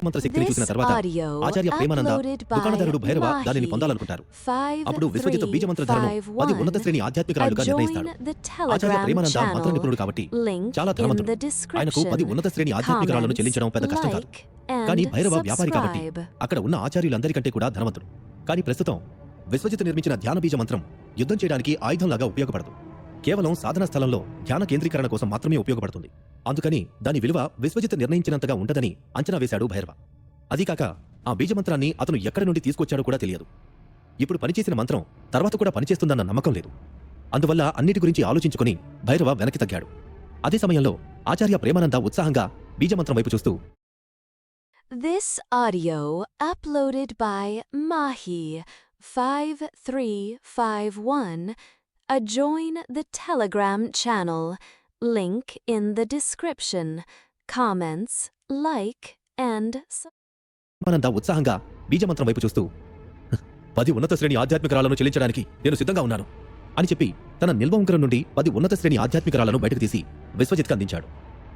మంత్ర శక్తిని చూసిన తర్వాత ఆచార్య ప్రేమానంద దుకాణదారుడు భైరవ దానిని పొందాలనుకుంటారు. అప్పుడు విశ్వజిత్ బీజమంత్రధారను 10 ఉన్నత శ్రేణి ఆధ్యాత్మికరాలుగా నిర్ణయిస్తాడు. ఆచార్య ప్రేమానంద మంత్ర నిపుణుడు కాబట్టి చాలా ధనవంతుడు. ఆయనకు 10 ఉన్నత శ్రేణి ఆధ్యాత్మికరాలను చెల్లించడం పెద్ద కష్టం కాదు. కానీ భైరవ వ్యాపారి కాబట్టి అక్కడ ఉన్న ఆచార్యులందరికంటే కూడా ధనవంతుడు. కానీ ప్రస్తుతం విశ్వజిత్ నిర్మించిన ధ్యాన బీజ మంత్రం యుద్ధం చేయడానికి ఆయుధంలాగా ఉపయోగపడదు. కేవలం సాధనా స్థలంలో ధ్యాన కేంద్రీకరణ కోసం మాత్రమే ఉపయోగపడుతుంది. అందుకని దాని విలువ విశ్వజిత్ నిర్ణయించినంతగా ఉండదని అంచనా వేశాడు భైరవ. అదీకాక ఆ బీజమంత్రాన్ని అతను ఎక్కడి నుండి తీసుకొచ్చాడో కూడా తెలియదు. ఇప్పుడు పనిచేసిన మంత్రం తర్వాత కూడా పనిచేస్తుందన్న నమ్మకం లేదు. అందువల్ల అన్నిటి గురించి ఆలోచించుకుని భైరవ వెనక్కి తగ్గాడు. అదే సమయంలో ఆచార్య ప్రేమానంద ఉత్సాహంగా బీజమంత్రం వైపు చూస్తూ This audio uploaded by Mahi 5351. Join the Telegram channel. Link in the description. Comments, like and ప్రేమానంద ఉత్సాహంగా బీజమంత్రం వైపు చూస్తూ 10 ఉన్నత శ్రేణి ఆధ్యాత్మికరాలను చెల్లించడానికి నేను సిద్ధంగా ఉన్నాను అని చెప్పి తన నిల్వ ఉంగరం నుండి 10 ఉన్నత శ్రేణి ఆధ్యాత్మికరాలను బయటకు తీసి విశ్వజిత్కి అందించాడు.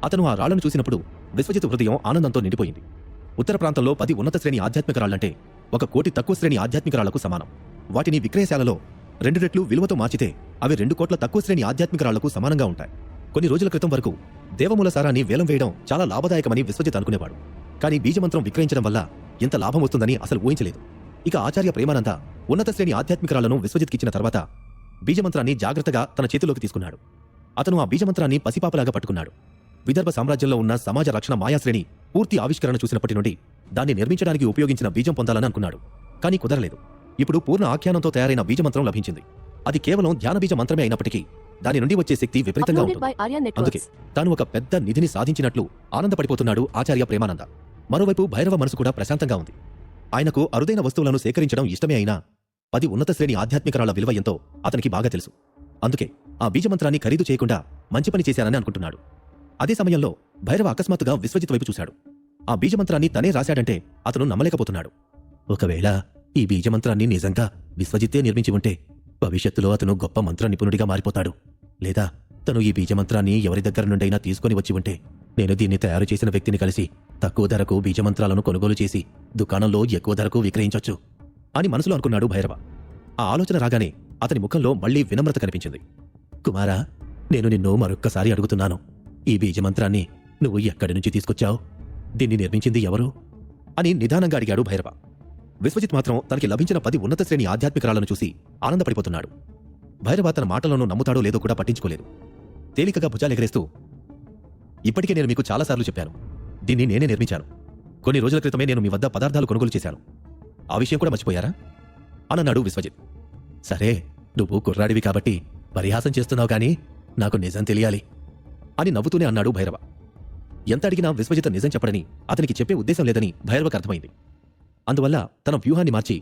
అతను ఆ రాళ్లను చూసినప్పుడు విశ్వజిత్ హృదయం ఆనందంతో నిండిపోయింది. ఉత్తర ప్రాంతంలో 10 ఉన్నత శ్రేణి ఆధ్యాత్మికరాళ్లంటే 1 కోటి తక్కువ శ్రేణి ఆధ్యాత్మికరాళ్లకు సమానం. వాటిని విక్రయశాలలో 2 రెట్లు విలువతో మార్చితే అవి 2 కోట్ల తక్కువ శ్రేణి ఆధ్యాత్మికరాళ్లకు సమానంగా ఉంటాయి. కొన్ని రోజుల క్రితం వరకు దేవమూల సారాన్ని వేలం వేయడం చాలా లాభదాయకమని విశ్వజిత్ అనుకునేవాడు. కానీ బీజమంత్రం విక్రయించడం వల్ల ఎంత లాభం వస్తుందని అసలు ఊహించలేదు. ఇక ఆచార్య ప్రేమానంద ఉన్నత శ్రేణి ఆధ్యాత్మికరాలను విశ్వజిత్కిచ్చిన తర్వాత బీజమంత్రాన్ని జాగ్రత్తగా తన చేతిలోకి తీసుకున్నాడు. అతను ఆ బీజమంత్రాన్ని పసిపాపలాగా పట్టుకున్నాడు. విదర్భ సామ్రాజ్యంలో ఉన్న సమాజ రక్షణ మాయాశ్రేణి పూర్తి ఆవిష్కరణ చూసినప్పటి నుండి దాన్ని నిర్మించడానికి ఉపయోగించిన బీజం పొందాలని అనుకున్నాడు. కానీ కుదరలేదు. ఇప్పుడు పూర్ణ ఆఖ్యానంతో తయారైన బీజమంత్రం లభించింది. అది కేవలం ధ్యాన బీజ మంత్రమే అయినప్పటికీ దాని నుండి వచ్చే శక్తి విపరీతంగా ఉంటుంది. అందుకే తాను ఒక పెద్ద నిధిని సాధించినట్లు ఆనందపడిపోతున్నాడు ఆచార్య ప్రేమానంద. మరోవైపు భైరవ మనసు కూడా ప్రశాంతంగా ఉంది. ఆయనకు అరుదైన వస్తువులను సేకరించడం ఇష్టమే అయినా 10 ఉన్నత శ్రేణి ఆధ్యాత్మికరాల విలువ ఎంతో అతనికి బాగా తెలుసు. అందుకే ఆ బీజమంత్రాన్ని ఖరీదు చేయకుండా మంచి పని చేశానని అనుకుంటున్నాడు. అదే సమయంలో భైరవ అకస్మాత్తుగా విశ్వజిత్ వైపు చూశాడు. ఆ బీజమంత్రాన్ని తనే రాశాడంటే అతను నమ్మలేకపోతున్నాడు. ఒకవేళ ఈ బీజమంత్రాన్ని నిజంగా విశ్వజిత్తే నిర్మించి ఉంటే భవిష్యత్తులో అతను గొప్ప మంత్ర నిపుణుడిగా మారిపోతాడు. లేదా తను ఈ బీజమంత్రాన్ని ఎవరి దగ్గర నుండైనా తీసుకొని వచ్చి ఉంటే నేను దీన్ని తయారు చేసిన వ్యక్తిని కలిసి తక్కువ ధరకు బీజమంత్రాలను కొనుగోలు చేసి దుకాణంలో ఎక్కువ ధరకు విక్రయించొచ్చు అని మనసులో అనుకున్నాడు భైరవ. ఆ ఆలోచన రాగానే అతని ముఖంలో మళ్లీ వినమ్రత కనిపించింది. కుమారా, నేను నిన్ను మరొక్కసారి అడుగుతున్నాను. ఈ బీజమంత్రాన్ని నువ్వు ఎక్కడి నుంచి తీసుకొచ్చావు? దీన్ని నిర్మించింది ఎవరు అని నిదానంగా అడిగాడు భైరవ. విశ్వజిత్ మాత్రం తనకి లభించిన 10 ఉన్నత శ్రేణి ఆధ్యాత్మికరాలను చూసి ఆనందపడిపోతున్నాడు. భైరవ తన మాటలను నమ్ముతాడో లేదో కూడా పట్టించుకోలేదు. తేలికగా భుజాలెగరేస్తూ, ఇప్పటికే నేను మీకు చాలాసార్లు చెప్పాను, దీన్ని నేనే నిర్మించాను. కొన్ని రోజుల క్రితమే నేను మీ వద్ద పదార్థాలు కొనుగోలు చేశాను. ఆ విషయం కూడా మర్చిపోయారా అనన్నాడు విశ్వజిత్. సరే, నువ్వు కుర్రాడివి కాబట్టి పరిహాసం చేస్తున్నావు, కానీ నాకు నిజం తెలియాలి అని నవ్వుతూనే అన్నాడు భైరవ. ఎంత అడిగినా విశ్వజిత్ నిజం చెప్పడని అతనికి చెప్పే ఉద్దేశం లేదని భైరవకు అర్థమైంది. అందువల్ల తన వ్యూహాన్ని మార్చి,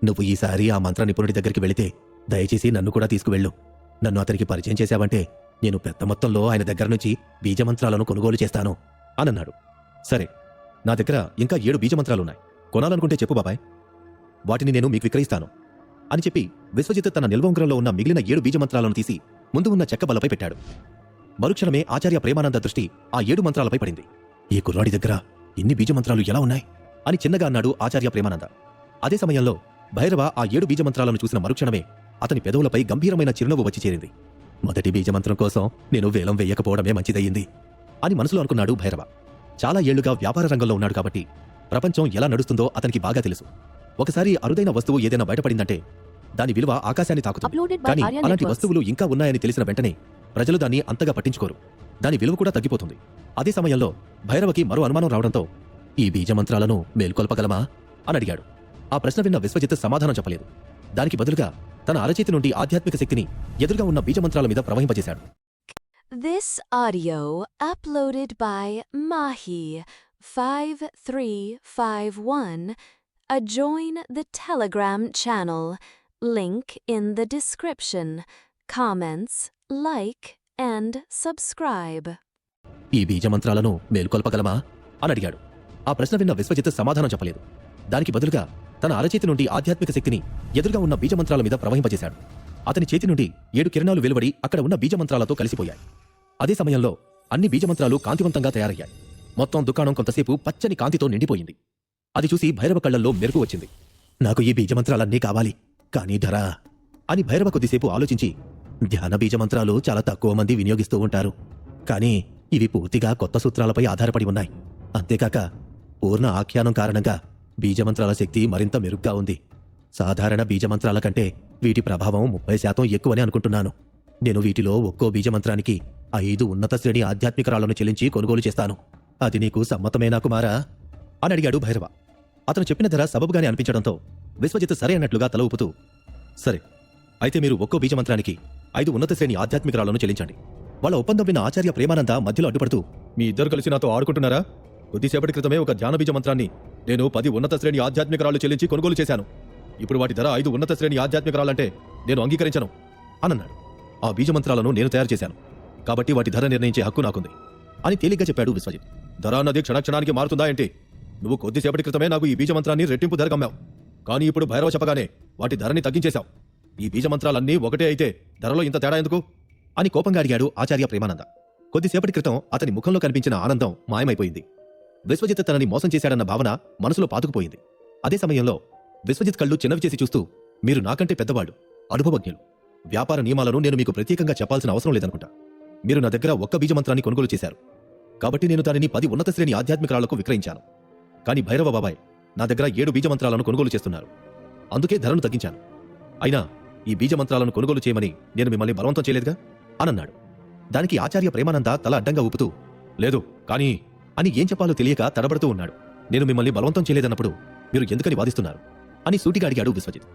నువ్వు ఈసారి ఆ మంత్ర నిపుణుడి దగ్గరికి వెళితే దయచేసి నన్ను కూడా తీసుకువెళ్ళు. నన్ను అతనికి పరిచయం చేశావంటే నేను పెద్ద మొత్తంలో ఆయన దగ్గర నుంచి బీజమంత్రాలను కొనుగోలు చేస్తాను అనన్నాడు. సరే, నా దగ్గర ఇంకా 7 బీజమంత్రాలున్నాయి. కొనాలనుకుంటే చెప్పు బాబాయ్, వాటిని నేను మీకు విక్రయిస్తాను అని చెప్పి విశ్వజిత్ తన నిల్వ ఉంగరంలో ఉన్న మిగిలిన 7 బీజమంత్రాలను తీసి ముందు ఉన్న చెక్క బల్లపై పెట్టాడు. మరుక్షణమే ఆచార్య ప్రేమానంద దృష్టి ఆ 7 మంత్రాలపై పడింది. ఈ కుర్రాడి దగ్గర ఇన్ని బీజమంత్రాలు ఎలా ఉన్నాయి అని చిన్నగా అన్నాడు ఆచార్య ప్రేమానంద. అదే సమయంలో భైరవ ఆ 7 బీజమంత్రాలను చూసిన మరుక్షణమే అతని పెదవులపై గంభీరమైన చిరునవ్వు వచ్చి చేరింది. మొదటి బీజమంత్రం కోసం నేను వేలం వేయకపోవడమే మంచిదయ్యింది అని మనసులో అనుకున్నాడు భైరవ. చాలా ఏళ్లుగా వ్యాపార రంగంలో ఉన్నాడు కాబట్టి ప్రపంచం ఎలా నడుస్తుందో అతనికి బాగా తెలుసు. ఒకసారి అరుదైన వస్తువు ఏదైనా బయటపడిందంటే దాని విలువ ఆకాశాన్ని తాకుతుంది. కానీ అలాంటి వస్తువులు ఇంకా ఉన్నాయని తెలిసిన వెంటనే ప్రజలు దాన్ని అంతగా పట్టించుకోరు. దాని విలువ కూడా తగ్గిపోతుంది. అదే సమయంలో భైరవకి మరో అనుమానం రావడంతో, ఈ బీజమంత్రాలను మేల్కొల్పగలమా అని అడిగాడు. ఆ ప్రశ్న విన్న విశ్వజిత్ సమాధానం చెప్పలేదు. దానికి బదులుగా తన అరచేతి నుండి ఆధ్యాత్మిక శక్తిని ఎదురుగా ఉన్న బీజమంత్రాల మీద ప్రవహింపజేశాడు. This audio uploaded by Mahi 5351. Join the Telegram channel. Link in the description. Comments, like and subscribe. ఈ బీజమంత్రాలను మేల్కొల్పగలమా అని అడిగాడు. ఆ ప్రశ్న విన్న విశ్వజిత్ సమాధానం చెప్పలేదు. దానికి బదులుగా తన అరచేతి నుండి ఆధ్యాత్మిక శక్తిని ఎదురుగా ఉన్న బీజమంత్రాల మీద ప్రవహింపజేశాడు. అతని చేతి నుండి 7 కిరణాలు వెలువడి అక్కడ ఉన్న బీజమంత్రాలతో కలిసిపోయాయి. అదే సమయంలో అన్ని బీజమంత్రాలు కాంతివంతంగా తయారయ్యాయి. మొత్తం దుకాణం కొంతసేపు పచ్చని కాంతితో నిండిపోయింది. అది చూసి భైరవ కళ్ళల్లో మెరుపు వచ్చింది. నాకు ఈ బీజమంత్రాలన్నీ కావాలి, కానీ ధర అని భైరవ కొద్దిసేపు ఆలోచించి, ధ్యాన బీజమంత్రాలు చాలా తక్కువ మంది వినియోగిస్తూ ఉంటారు, కానీ ఇవి పూర్తిగా కొత్త సూత్రాలపై ఆధారపడి ఉన్నాయి. అంతేకాక పూర్ణ ఆఖ్యానం కారణంగా బీజమంత్రాల శక్తి మరింత మెరుగ్గా ఉంది. సాధారణ బీజమంత్రాల కంటే వీటి ప్రభావం 30% ఎక్కువని అనుకుంటున్నాను. నేను వీటిలో ఒక్కో బీజమంత్రానికి 5 ఉన్నత శ్రేణి ఆధ్యాత్మిక రాళ్లను చెల్లించి కొనుగోలు చేస్తాను. అది నీకు సమ్మతమేనా కుమారా అని అడిగాడు భైరవ. అతను చెప్పిన ధర సబబుగానే అనిపించడంతో విశ్వజిత్ సరే అన్నట్లుగా తల ఊపుతూ, సరే అయితే మీరు ఒక్కో బీజమంత్రానికి 5 ఉన్నత శ్రేణి ఆధ్యాత్మిక రాళ్లను చెల్లించండి. వాళ్ళ ఒప్పందం విన్న ఆచార్య ప్రేమానంద మధ్యలో అడ్డుపడుతూ, మీ ఇద్దరు కలిసి నాతో ఆడుకుంటున్నారా? కొద్దిసేపటి క్రితమే ఒక ధ్యాన బీజ మంత్రాన్ని నేను 10 ఉన్నత శ్రేణి ఆధ్యాత్మిక రాళ్లు చెల్లించి కొనుగోలు చేశాను. ఇప్పుడు వాటి ధర 5 ఉన్నత శ్రేణి ఆధ్యాత్మిక రాళ్లంటే నేను అంగీకరించను అనన్నాడు. ఆ బీజమంత్రాలను నేను తయారు చేశాను, కాబట్టి వాటి ధర నిర్ణయించే హక్కు నాకుంది అని తేలిగ్గా చెప్పాడు విశ్వజిత్. ధర అన్నది క్షణక్షణానికి మారుతుందా ఏంటి? నువ్వు కొద్దిసేపటి క్రితమే నాకు ఈ బీజమంత్రాన్ని రెట్టింపు ధరకు అమ్మావు, కానీ ఇప్పుడు భైరవ చెప్పగానే వాటి ధరని తగ్గించేశావు. ఈ బీజమంత్రాలన్నీ ఒకటే అయితే ధరలో ఇంత తేడా ఎందుకు అని కోపంగా అడిగాడు ఆచార్య ప్రేమానంద. కొద్దిసేపటి క్రితం అతని ముఖంలో కనిపించిన ఆనందం మాయమైపోయింది. విశ్వజిత్ తనని మోసం చేశాడన్న భావన మనసులో పాతుకుపోయింది. అదే సమయంలో విశ్వజిత్ కళ్ళు చిన్నవి చేసి చూస్తూ, మీరు నాకంటే పెద్దవాళ్ళు, అనుభవజ్ఞులు. వ్యాపార నియమాలను నేను మీకు ప్రత్యేకంగా చెప్పాల్సిన అవసరం లేదనుకుంటా. మీరు నా దగ్గర ఒక్క బీజమంత్రాన్ని కొనుగోలు చేశారు, కాబట్టి నేను దానిని 10 ఉన్నత శ్రేణి ఆధ్యాత్మిక రాళ్లకు విక్రయించాను. కానీ భైరవ బాబాయ్ నా దగ్గర 7 బీజమంత్రాలను కొనుగోలు చేస్తున్నారు, అందుకే ధరను తగ్గించాను. అయినా ఈ బీజమంత్రాలను కొనుగోలు చేయమని నేను మిమ్మల్ని బలవంతం చేయలేదుగా అనన్నాడు. దానికి ఆచార్య ప్రేమానంద తల అడ్డంగా ఊపుతూ, లేదు కానీ అని ఏం చెప్పాలో తెలియక తడబడుతూ ఉన్నాడు. నేను మిమ్మల్ని బలవంతం చేయలేదన్నప్పుడు మీరు ఎందుకని వాదిస్తున్నారు అని సూటిగా అడిగాడు విశ్వజిత్.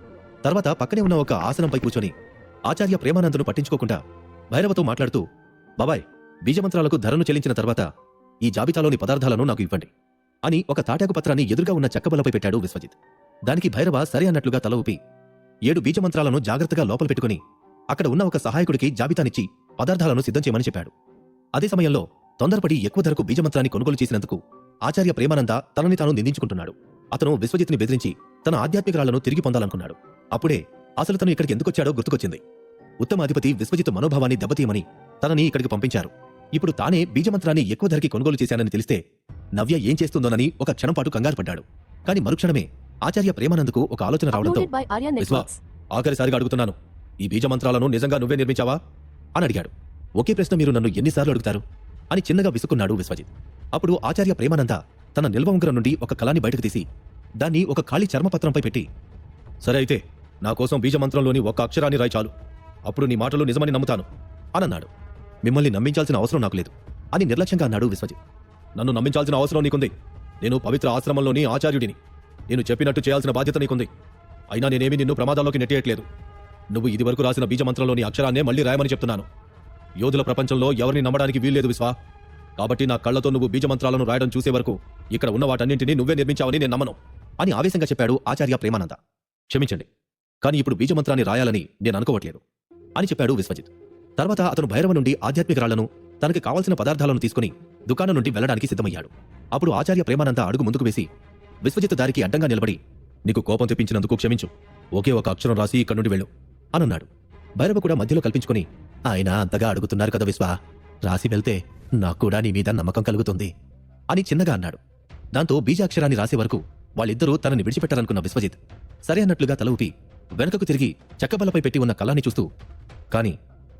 తర్వాత పక్కనే ఉన్న ఒక ఆసనంపై కూర్చొని ఆచార్య ప్రేమానందను పట్టించుకోకుండా భైరవతో మాట్లాడుతూ, బాబాయ్ బీజమంత్రాలకు ధరను చెల్లించిన తర్వాత ఈ జాబితాలోని పదార్థాలను నాకు ఇవ్వండి అని ఒక తాటాకు పత్రాన్ని ఎదురుగా ఉన్న చెక్కబల్లపై పెట్టాడు విశ్వజిత్. దానికి భైరవ సరే అన్నట్లుగా తల ఊపి 7 బీజమంత్రాలను జాగ్రత్తగా లోపల పెట్టుకుని అక్కడ ఉన్న ఒక సహాయకుడికి జాబితానిచ్చి పదార్థాలను సిద్ధం చేయమని చెప్పాడు. అదే సమయంలో తొందరపడి ఎక్కువ ధరకు బీజమంత్రాన్ని కొనుగోలు చేసినందుకు ఆచార్య ప్రేమానంద తనని తాను నిందించుకుంటున్నాడు. అతను విశ్వజిత్ని బెదిరించి తన ఆధ్యాత్మిక రాళ్లను తిరిగి పొందాలనుకున్నాడు. అప్పుడే అసలు తను ఇక్కడికి ఎందుకొచ్చాడో గుర్తుకొచ్చింది. ఉత్తమాధిపతి విశ్వజిత్ మనోభావాన్ని దెబ్బతీయమని తనని ఇక్కడికి పంపించారు. ఇప్పుడు తానే బీజమంత్రాన్ని ఎక్కువ ధరకి కొనుగోలు చేశానని తెలిస్తే నవ్య ఏం చేస్తుందోనని ఒక క్షణంపాటు కంగారు పడ్డాడు. కాని మరుక్షణమే ఆచార్య ప్రేమానందకు ఒక ఆలోచన రావడంతో, విశ్వ ఆఖరిసారిగా అడుగుతున్నాను, ఈ బీజమంత్రాలను నిజంగా నువ్వే నిర్మించావా అని అడిగాడు. ఒకే ప్రశ్న మీరు నన్ను ఎన్నిసార్లు అడుగుతారు అని చిన్నగా విసుక్కున్నాడు విశ్వజిత్. అప్పుడు ఆచార్య ప్రేమానంద తన నిల్వ ఉంగరం నుండి ఒక కలాన్ని బయటకు తీసి దాన్ని ఒక ఖాళీ చర్మపత్రంపై పెట్టి, సరే అయితే నా కోసం బీజమంత్రంలోని ఒక్క అక్షరాన్ని రాయి చాలు, అప్పుడు నీ మాటలు నిజమని నమ్ముతాను అనన్నాడు. మిమ్మల్ని నమ్మించాల్సిన అవసరం నాకు లేదు అని నిర్లక్ష్యంగా అన్నాడు విశ్వజిత్. నన్ను నమ్మించాల్సిన అవసరం నీకుంది. నేను పవిత్ర ఆశ్రమంలోని ఆచార్యుడిని. నేను చెప్పినట్టు చేయాల్సిన బాధ్యత నీకుంది. అయినా నేనేమీ నిన్ను ప్రమాదాల్లోకి నెట్టేయట్లేదు. నువ్వు ఇదివరకు రాసిన బీజమంత్రంలోని అక్షరాన్నే మళ్లీ రాయమని చెప్తున్నాను. యోధుల ప్రపంచంలో ఎవరిని నమ్మడానికి వీల్లేదు విశ్వా. కాబట్టి నా కళ్లతో నువ్వు బీజమంత్రాలను రాయడం చూసే వరకు ఇక్కడ ఉన్న వాటన్నింటినీ నువ్వే నిర్మించావని నేను నమ్మను అని ఆవేశంగా చెప్పాడు ఆచార్య ప్రేమానంద. క్షమించండి, కానీ ఇప్పుడు బీజమంత్రాన్ని రాయాలని నేను అనుకోవట్లేదు అని చెప్పాడు విశ్వజిత్. తర్వాత అతను భైరవ నుండి ఆధ్యాత్మిక రాళ్లను, తనకి కావాల్సిన పదార్థాలను తీసుకుని దుకాణం నుండి వెళ్లడానికి సిద్ధమయ్యాడు. అప్పుడు ఆచార్య ప్రేమానంద అడుగు ముందుకు వేసి విశ్వజిత్ దారికి అడ్డంగా నిలబడి, నీకు కోపం తెప్పించినందుకు క్షమించు, ఒకే ఒక అక్షరం రాసి ఇక్కడి నుండి వెళ్ళు అనన్నాడు. భైరవ కూడా మధ్యలో కల్పించుకుని, ఆయన అంతగా అడుగుతున్నారు కదా విశ్వా, రాసి వెళ్తే నాకు కూడా నీ మీద నమ్మకం కలుగుతుంది అని చిన్నగా అన్నాడు. దాంతో బీజాక్షరాన్ని రాసే వరకు వాళ్ళిద్దరూ తనని విడిచిపెట్టాలనుకున్న విశ్వజిత్ సరే అన్నట్లుగా తల ఊపి వెనకకు తిరిగి చెక్కబల్లపై పెట్టి ఉన్న కలాన్ని చూస్తూ, కానీ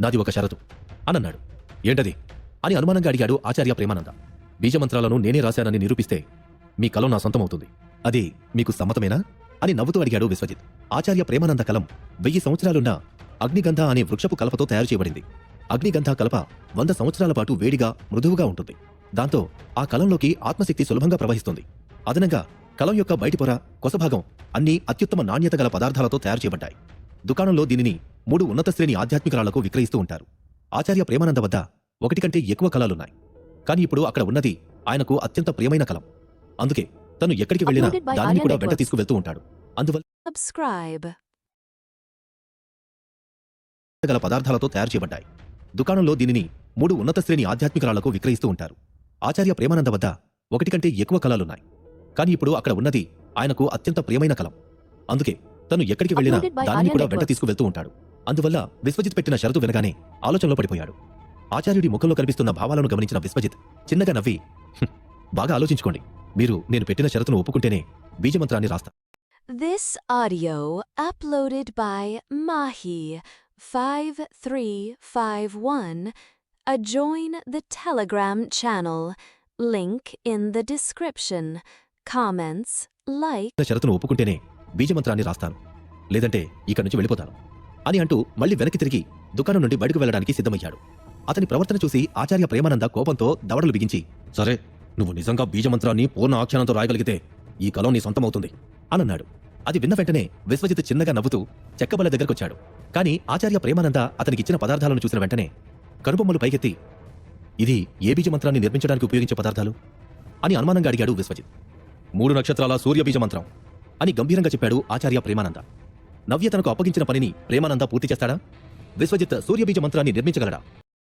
నాది ఒక షరతు అనన్నాడు. ఏంటది అని అనుమానంగా అడిగాడు ఆచార్య ప్రేమానంద. బీజమంత్రాలను నేనే రాశానని నిరూపిస్తే మీ కలం నా సొంతమవుతుంది. అది మీకు సమ్మతమేనా అని నవ్వుతూ అడిగాడు విశ్వజిత్. ఆచార్య ప్రేమానంద కలం 1000 సంవత్సరాలున్న అగ్నిగంధ అనే వృక్షపు కలపతో తయారు చేయబడింది. అగ్నిగంధ కలప 100 సంవత్సరాల పాటు వేడిగా మృదువుగా ఉంటుంది. దాంతో ఆ కలంలోకి ఆత్మశక్తి సులభంగా ప్రవహిస్తుంది. అదనంగా కలం యొక్క బయటి పొర, కొసభాగం అన్నీ అత్యుత్తమ నాణ్యత గల పదార్థాలతో తయారు చేయబడ్డాయి. దుకాణంలో దీనిని 3 ఉన్నత శ్రేణి ఆధ్యాత్మిక రాళ్లకు విక్రయిస్తూ ఉంటారు. ఆచార్య ప్రేమానంద వద్ద 1 కంటే ఎక్కువ కళలున్నాయి. కానీ ఇప్పుడు అక్కడ ఉన్నది ఆయనకు అత్యంత ప్రియమైన కలం. అందుకే తను ఎక్కడికి వెళ్ళినా దానిని కూడా వెంట తీసుకువెళ్తూ ఉంటాడు. అందువల్ల Subscribe. గల పదార్థాలతో తయారు చేయబడ్డాయి. దుకాణంలో దీనిని 3 ఉన్నత శ్రేణి ఆధ్యాత్మిక రాళ్లకు విక్రయిస్తూ ఉంటారు. ఆచార్య ప్రేమానంద వద్ద 1 కంటే ఎక్కువ కళలున్నాయి. కానీ ఇప్పుడు అక్కడ ఉన్నది ఆయనకు అత్యంత ప్రియమైన కలం. అందుకే తను ఎక్కడికి వెళ్ళినా దానిని కూడా వెంట తీసుకువెళ్తూ ఉంటాడు. అందువల్ల విశ్వజిత్ పెట్టిన షరతు వినగానే ఆలోచనలో పడిపోయాడు. ఆచార్యుడి ముఖంలో కనిపిస్తున్న భావాలను గమనించిన విశ్వజిత్ చిన్నగా నవ్వి, బాగా ఆలోచించుకోండి. మీరు నేను పెట్టిన షరతును ఒప్పుకుంటేనే బీజమంత్రాన్ని రాస్తా. This audio uploaded by Mahi 5351. Join the Telegram channel. Link in the description. Comments, like. షరతును ఒప్పుకుంటేనే బీజమంత్రాన్ని రాస్తాను, లేదంటే ఇక్కడి నుంచి వెళ్ళిపోతాను అని అంటూ మళ్ళీ వెనక్కి తిరిగి దుకాణం నుండి బయటకు వెళ్ళడానికి సిద్ధమయ్యాడు. అతని ప్రవర్తన చూసి ఆచార్య ప్రేమానంద కోపంతో దవడలు బిగించి, సరే, నువ్వు నిజంగా బీజమంత్రాన్ని పూర్ణ ఆఖ్యానంతో రాయగలిగితే ఈ కలం నీ సొంతమవుతుంది అనన్నాడు. అది విన్న వెంటనే విశ్వజిత్ చిన్నగా నవ్వుతూ చెక్కబల్ల దగ్గరకొచ్చాడు. కానీ ఆచార్య ప్రేమానంద అతనికిచ్చిన పదార్థాలను చూసిన వెంటనే కనుబొమ్మలు పైకెత్తి, ఇది ఏ బీజమంత్రాన్ని నిర్మించడానికి ఉపయోగించే పదార్థాలు అని అనుమానంగా అడిగాడు విశ్వజిత్. 3 నక్షత్రాల సూర్య బీజమంత్రం అని గంభీరంగా చెప్పాడు ఆచార్య ప్రేమానంద. నవ్య తనకు అప్పగించిన పనిని ప్రేమానంద పూర్తి చేస్తాడా? విశ్వజిత్ సూర్యబీజ మంత్రాన్ని నిర్మించగలడా?